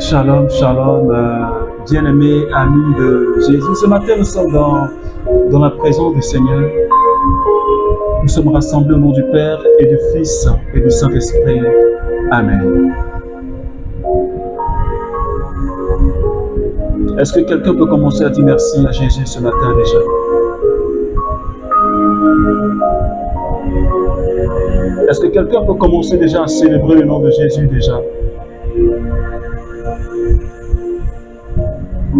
Shalom, shalom, bien-aimés amis de Jésus. Ce matin, nous sommes dans la présence du Seigneur. Nous sommes rassemblés au nom du Père et du Fils et du Saint-Esprit. Amen. Est-ce que quelqu'un peut commencer à dire merci à Jésus ce matin déjà? Est-ce que quelqu'un peut commencer déjà à célébrer le nom de Jésus déjà?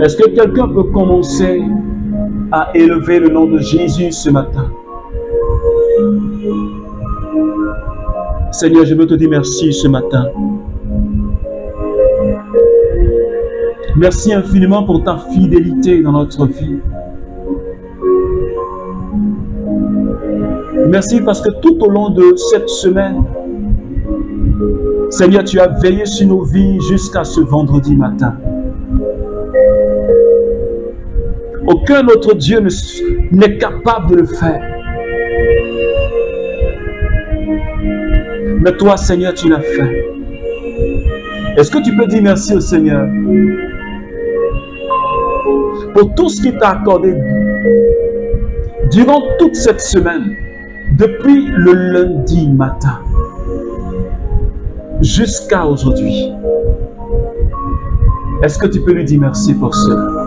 Est-ce que quelqu'un peut commencer à élever le nom de Jésus ce matin? Seigneur, je veux te dire merci ce matin. Merci infiniment pour ta fidélité dans notre vie. Merci parce que tout au long de cette semaine, Seigneur, tu as veillé sur nos vies jusqu'à ce vendredi matin. Aucun autre Dieu n'est capable de le faire. Mais toi, Seigneur, tu l'as fait. Est-ce que tu peux dire merci au Seigneur pour tout ce qu'il t'a accordé durant toute cette semaine, depuis le lundi matin jusqu'à aujourd'hui? Est-ce que tu peux lui dire merci pour cela?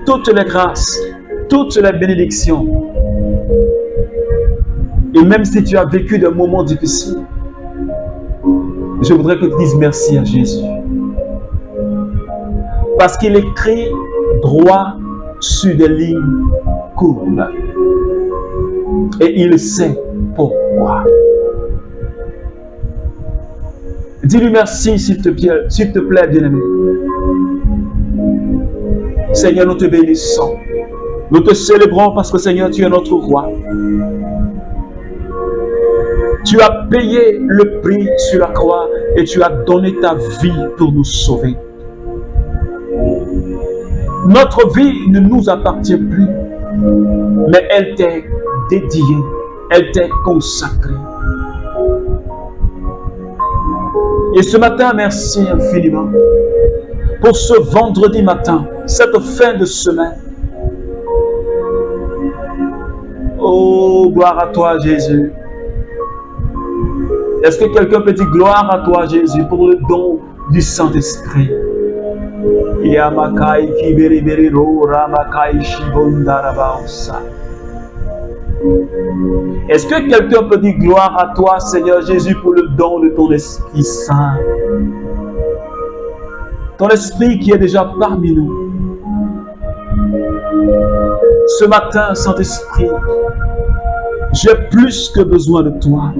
Toutes les grâces, toutes les bénédictions. Et même si tu as vécu des moments difficiles, je voudrais que tu dises merci à Jésus. Parce qu'il écrit droit sur des lignes courbes. Et il sait pourquoi. Dis-lui merci s'il te plaît, bien-aimé. Seigneur, nous te bénissons. Nous te célébrons parce que, Seigneur, tu es notre roi. Tu as payé le prix sur la croix et tu as donné ta vie pour nous sauver. Notre vie ne nous appartient plus, mais elle t'est dédiée, elle t'est consacrée. Et ce matin, merci infiniment pour ce vendredi matin, cette fin de semaine. Oh, gloire à toi, Jésus. Est-ce que quelqu'un peut dire gloire à toi, Jésus, pour le don du Saint-Esprit? Est-ce que quelqu'un peut dire gloire à toi, Seigneur Jésus, pour le don de ton Esprit Saint? Ton Esprit qui est déjà parmi nous. Ce matin, Saint-Esprit, j'ai plus que besoin de toi.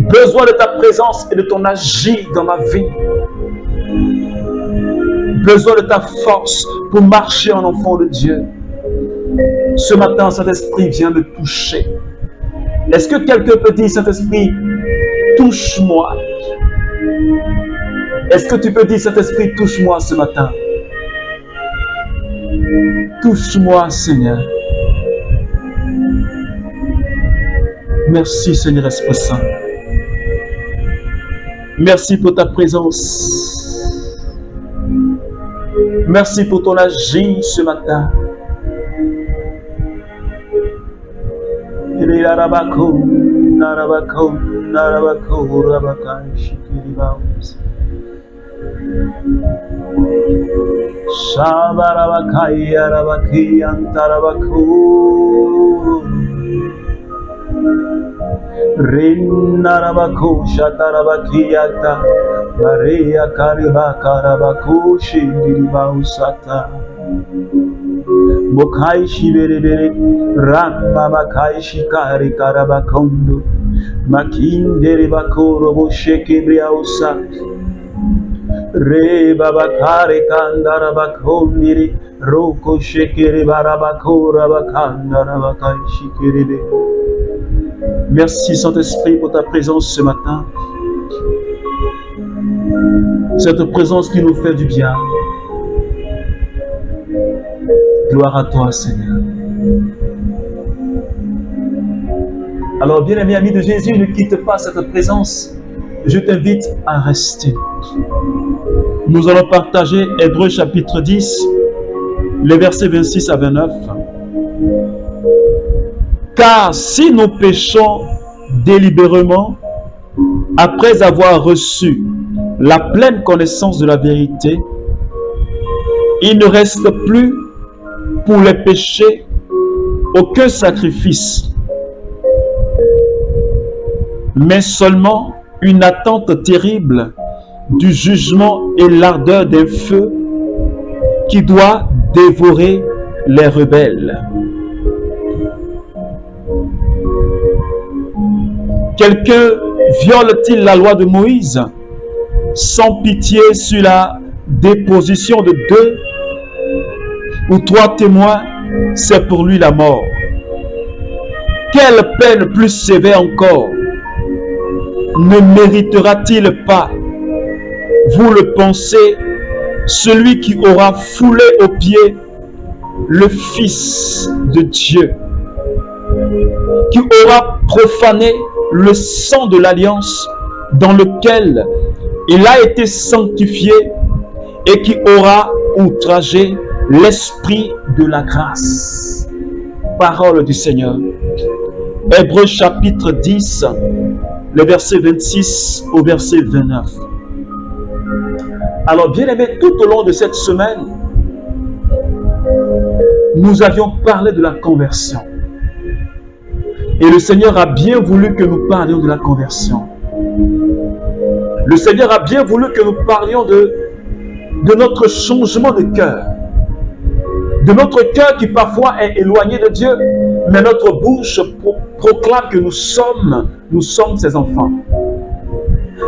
Besoin de ta présence et de ton agir dans ma vie. Besoin de ta force pour marcher en enfant de Dieu. Ce matin, Saint-Esprit vient me toucher. Est-ce que quelqu'un peut dire, Saint-Esprit, touche-moi? Est-ce que tu peux dire, Saint-Esprit, touche-moi ce matin? Touche-moi, Seigneur. Merci, Seigneur Esprit Saint. Merci pour ta présence. Merci pour ton agir ce matin. Rinarabaku shatarabakiyata Maria karibakarabaku shindiribausata Mokai shiberebere Ramma makai shikari karabakondo Makindere bakoro bushekibriausa Reba bakare kandara bakondiri Roko shekere barabakora bakandara bakai shikiribe. Merci Saint-Esprit pour ta présence ce matin. Cette présence qui nous fait du bien. Gloire à toi, Seigneur. Alors, bien-aimés amis de Jésus, ne quitte pas cette présence je t'invite à rester. Nous allons partager Hébreux chapitre 10, les versets 26 à 29. Car si nous péchons délibérément, après avoir reçu la pleine connaissance de la vérité, il ne reste plus pour les péchés aucun sacrifice, mais seulement une attente terrible du jugement et l'ardeur d'un feu qui doit dévorer les rebelles. Quelqu'un viole-t-il la loi de Moïse sans pitié sur la déposition de 2 ou 3 témoins, c'est pour lui la mort. Quelle peine plus sévère encore ne méritera-t-il pas, vous le pensez, celui qui aura foulé aux pieds le Fils de Dieu, qui aura profané le sang de l'alliance dans lequel il a été sanctifié et qui aura outragé l'esprit de la grâce. Parole du Seigneur. Hébreux chapitre 10, le verset 26 au verset 29. Alors, bien-aimés, tout au long de cette semaine, nous avions parlé de la conversion. Et le Seigneur a bien voulu que nous parlions de la conversion. Le Seigneur a bien voulu que nous parlions de notre changement de cœur. De notre cœur qui parfois est éloigné de Dieu, mais notre bouche proclame que nous sommes ses enfants.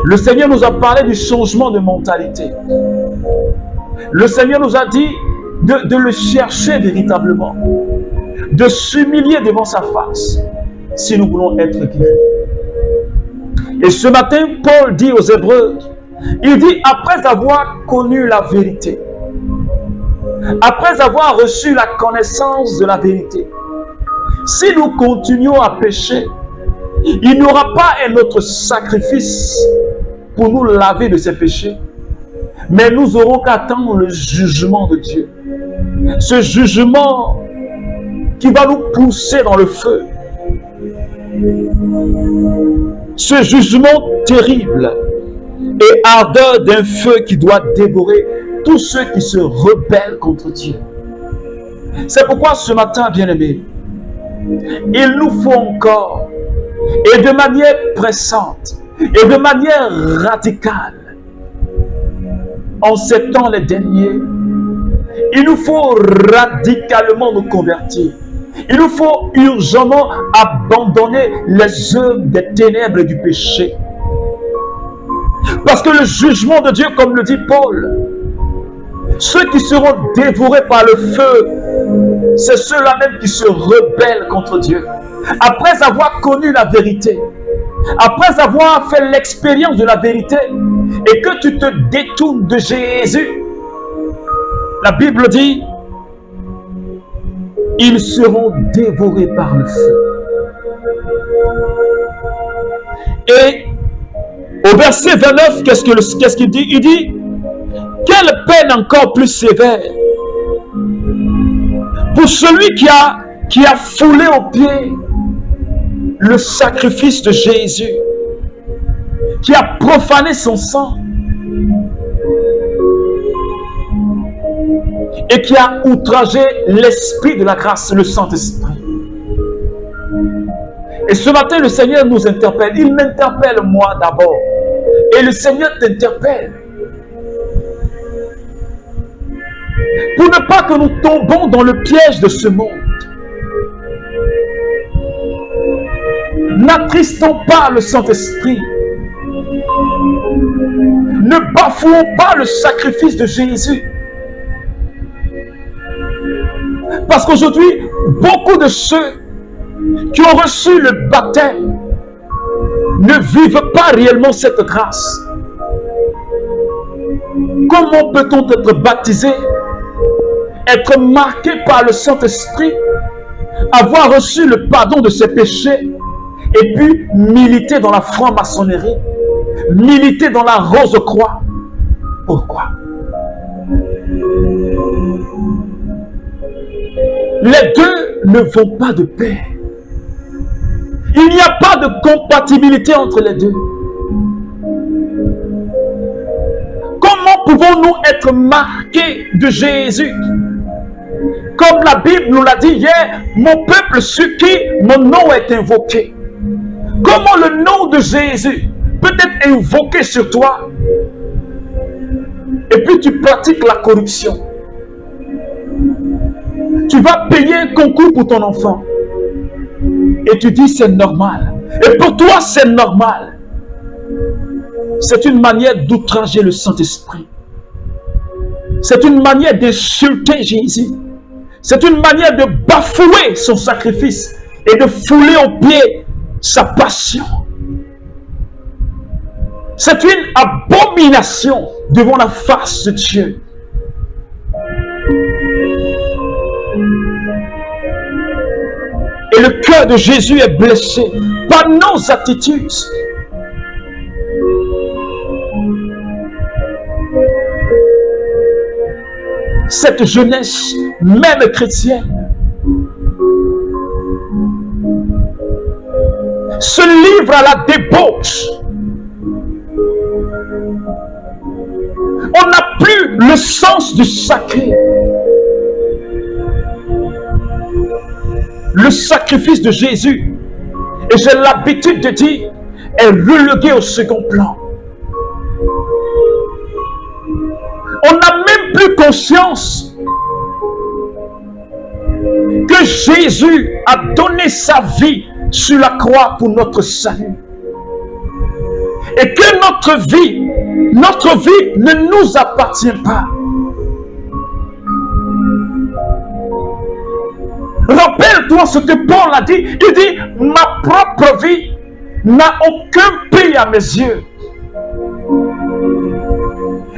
Le Seigneur nous a parlé du changement de mentalité. Le Seigneur nous a dit de le chercher véritablement, de s'humilier devant sa face, si nous voulons être guéris. Et ce matin, Paul dit aux Hébreux, il dit, après avoir connu la vérité, après avoir reçu la connaissance de la vérité, si nous continuons à pécher, il n'y aura pas un autre sacrifice pour nous laver de ces péchés, mais nous aurons qu'à attendre le jugement de Dieu. Ce jugement qui va nous pousser dans le feu. Ce jugement terrible et ardeur d'un feu qui doit dévorer tous ceux qui se rebellent contre Dieu. C'est pourquoi ce matin, bien-aimés, il nous faut encore, et de manière pressante, et de manière radicale, en ces temps les derniers, il nous faut radicalement nous convertir. Il nous faut urgemment abandonner les œuvres des ténèbres et du péché. Parce que le jugement de Dieu, comme le dit Paul, ceux qui seront dévorés par le feu, c'est ceux-là même qui se rebellent contre Dieu. Après avoir connu la vérité, après avoir fait l'expérience de la vérité, et que tu te détournes de Jésus, la Bible dit, ils seront dévorés par le feu. Et au verset 29, qu'est-ce qu'il dit? Il dit, quelle peine encore plus sévère pour celui qui a foulé aux pieds le sacrifice de Jésus, qui a profané son sang et qui a outragé l'esprit de la grâce, le Saint-Esprit. Et ce matin, le Seigneur nous interpelle. Il m'interpelle moi d'abord. Et le Seigneur t'interpelle. Pour ne pas que nous tombons dans le piège de ce monde. N'attristons pas le Saint-Esprit. Ne bafouons pas le sacrifice de Jésus. Parce qu'aujourd'hui, beaucoup de ceux qui ont reçu le baptême ne vivent pas réellement cette grâce. Comment peut-on être baptisé, être marqué par le Saint-Esprit, avoir reçu le pardon de ses péchés et puis militer dans la franc-maçonnerie, militer dans la rose croix. Pourquoi? Les deux ne vont pas de pair. Il n'y a pas de compatibilité entre les deux. Comment pouvons-nous être marqués de Jésus? Comme la Bible nous l'a dit hier, mon peuple sur qui mon nom est invoqué. Comment le nom de Jésus peut être invoqué sur toi et puis tu pratiques la corruption? Tu vas payer un concours pour ton enfant et tu dis c'est normal. Et pour toi c'est normal. C'est une manière d'outranger le Saint-Esprit. C'est une manière d'insulter Jésus. C'est une manière de bafouer son sacrifice et de fouler aux pieds sa passion. C'est une abomination devant la face de Dieu. Et le cœur de Jésus est blessé par nos attitudes. Cette jeunesse, même chrétienne, se livre à la débauche. On n'a plus le sens du sacré. Le sacrifice de Jésus, et j'ai l'habitude de dire, est relégué au second plan. On n'a même plus conscience que Jésus a donné sa vie sur la croix pour notre salut. Et que notre vie ne nous appartient pas. Rappelle-toi ce que Paul a dit. Il dit, ma propre vie n'a aucun prix à mes yeux.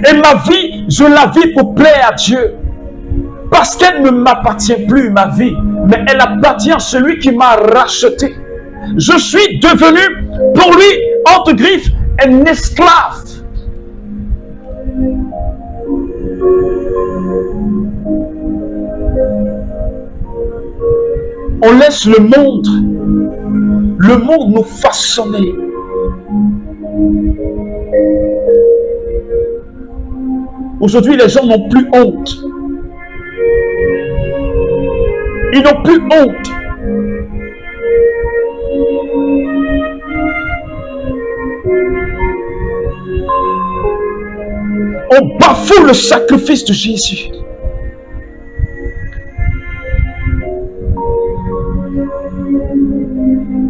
Et ma vie, je la vis pour plaire à Dieu. Parce qu'elle ne m'appartient plus, ma vie, mais elle appartient à celui qui m'a racheté. Je suis devenu, pour lui, entre griffes, un esclave. On laisse le monde nous façonner. Aujourd'hui, les gens n'ont plus honte. Ils n'ont plus honte. On bafoue le sacrifice de Jésus.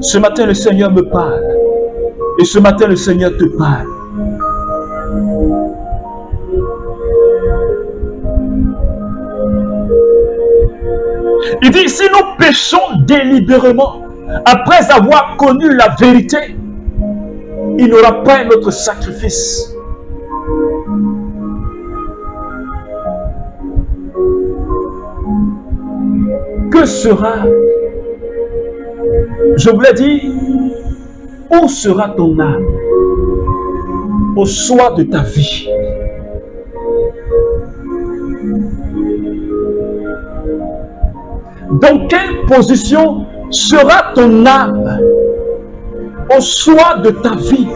Ce matin, le Seigneur me parle. Et ce matin, le Seigneur te parle. Il dit, si nous péchons délibérément, après avoir connu la vérité, il n'y aura pas un autre sacrifice. Que sera, je vous l'ai dit, où sera ton âme au soir de ta vie? Dans quelle position sera ton âme au soir de ta vie?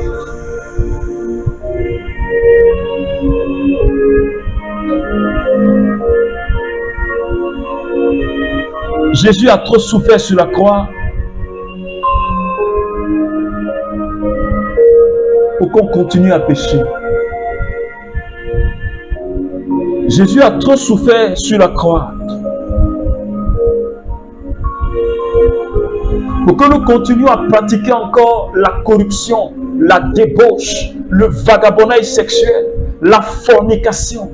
Jésus a trop souffert sur la croix pour qu'on continue à pécher. Jésus a trop souffert sur la croix pour que nous continuions à pratiquer encore la corruption, la débauche, le vagabondage sexuel, la fornication.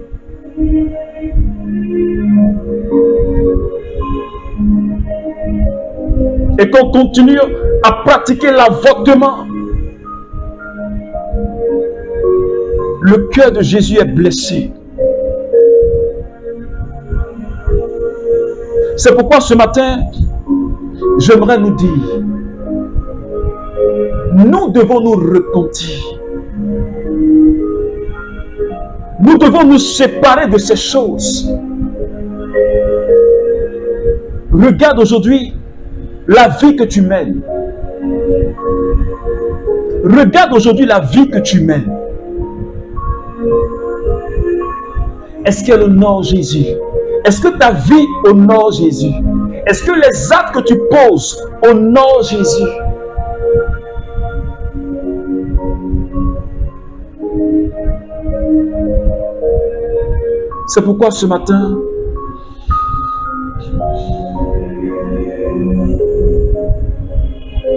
Et qu'on continue à pratiquer l'avortement. Le cœur de Jésus est blessé. C'est pourquoi ce matin, j'aimerais nous dire, nous devons nous repentir. Nous devons nous séparer de ces choses. Regarde aujourd'hui la vie que tu mènes. Regarde aujourd'hui la vie que tu mènes. Est-ce qu'elle honore Jésus? Est-ce que ta vie honore Jésus? Est-ce que les actes que tu poses honorent Jésus? C'est pourquoi ce matin,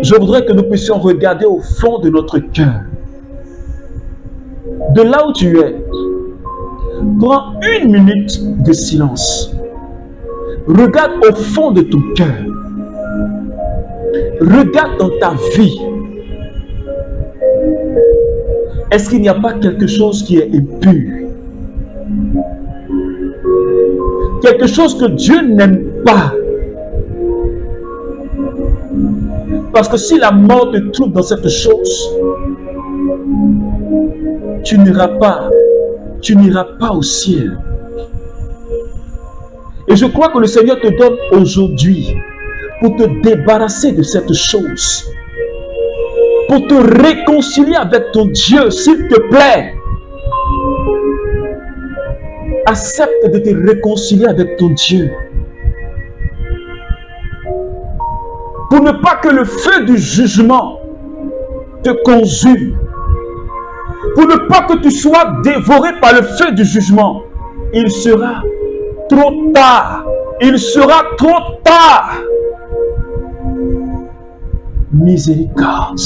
je voudrais que nous puissions regarder au fond de notre cœur. De là où tu es, prends 1 minute de silence. Regarde au fond de ton cœur. Regarde dans ta vie. Est-ce qu'il n'y a pas quelque chose qui est impur? Quelque chose que Dieu n'aime pas. Parce que si la mort te trouve dans cette chose, tu n'iras pas au ciel. Et je crois que le Seigneur te donne aujourd'hui pour te débarrasser de cette chose, pour te réconcilier avec ton Dieu, s'il te plaît. Accepte de te réconcilier avec ton Dieu. Pour ne pas que le feu du jugement te consume. Pour ne pas que tu sois dévoré par le feu du jugement. Il sera trop tard. Il sera trop tard. Miséricorde.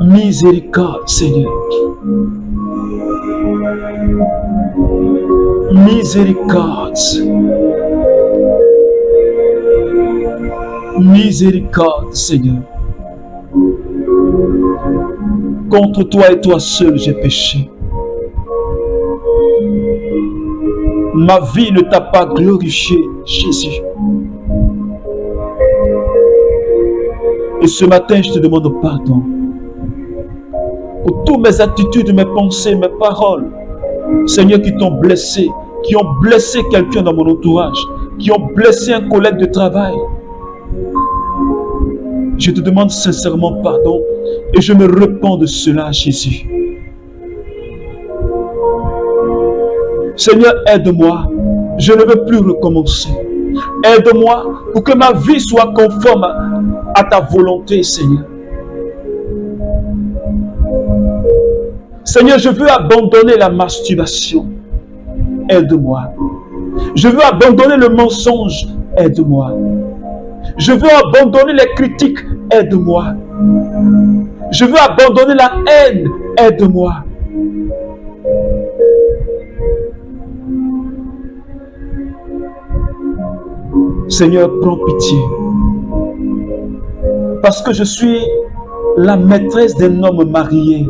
Miséricorde, Seigneur. Miséricorde. Miséricorde, Seigneur. Contre toi et toi seul, j'ai péché. Ma vie ne t'a pas glorifié, Jésus. Et ce matin, je te demande pardon pour toutes mes attitudes, mes pensées, mes paroles, Seigneur, qui t'ont blessé, qui ont blessé quelqu'un dans mon entourage, qui ont blessé un collègue de travail. Je te demande sincèrement pardon et je me repens de cela, Jésus. Seigneur, aide-moi. Je ne veux plus recommencer. Aide-moi pour que ma vie soit conforme à ta volonté, Seigneur. Seigneur, je veux abandonner la masturbation. Aide-moi. Je veux abandonner le mensonge. Aide-moi. Je veux abandonner les critiques. Aide-moi. Je veux abandonner la haine. Aide-moi. Seigneur, prends pitié. Parce que je suis la maîtresse d'un homme marié.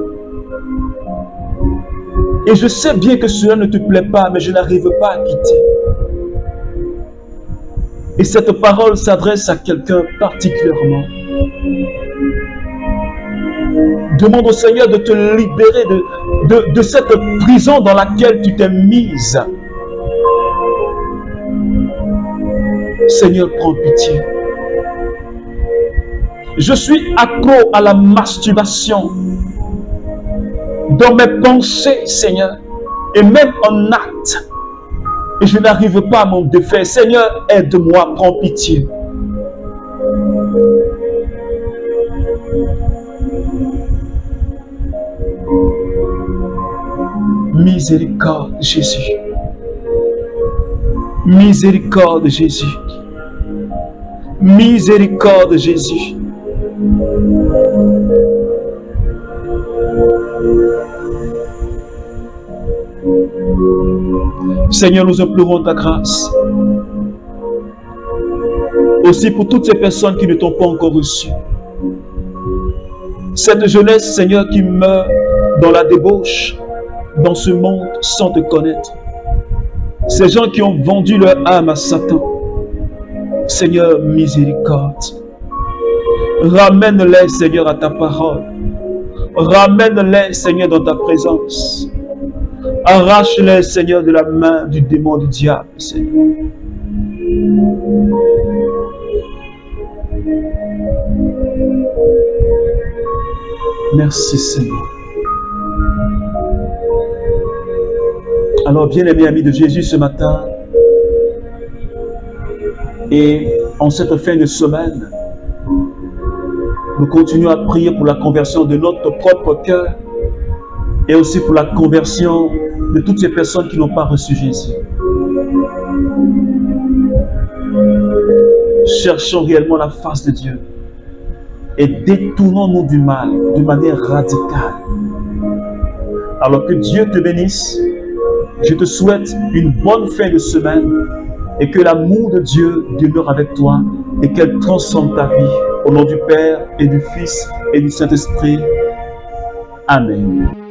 Et je sais bien que cela ne te plaît pas, mais je n'arrive pas à quitter. Et cette parole s'adresse à quelqu'un particulièrement. Demande au Seigneur de te libérer de cette prison dans laquelle tu t'es mise. Seigneur, prends pitié. Je suis accro à la masturbation. Dans mes pensées, Seigneur, et même en acte. Et je n'arrive pas à m'en défaire. Seigneur, aide-moi, prends pitié. Miséricorde, Jésus. Miséricorde, Jésus. Miséricorde, Jésus. Seigneur, nous implorons ta grâce. Aussi pour toutes ces personnes qui ne t'ont pas encore reçu. Cette jeunesse, Seigneur, qui meurt dans la débauche, dans ce monde sans te connaître. Ces gens qui ont vendu leur âme à Satan. Seigneur, miséricorde. Ramène-les, Seigneur, à ta parole. Ramène-les, Seigneur, dans ta présence. Arrache-les, Seigneur, de la main du démon, du diable, Seigneur. Merci, Seigneur. Alors, bien-aimés amis de Jésus, ce matin, et en cette fin de semaine, nous continuons à prier pour la conversion de notre propre cœur et aussi pour la conversion de toutes ces personnes qui n'ont pas reçu Jésus. Cherchons réellement la face de Dieu et détournons-nous du mal de manière radicale. Alors que Dieu te bénisse, je te souhaite une bonne fin de semaine et que l'amour de Dieu demeure avec toi et qu'elle transforme ta vie. Au nom du Père et du Fils et du Saint-Esprit. Amen.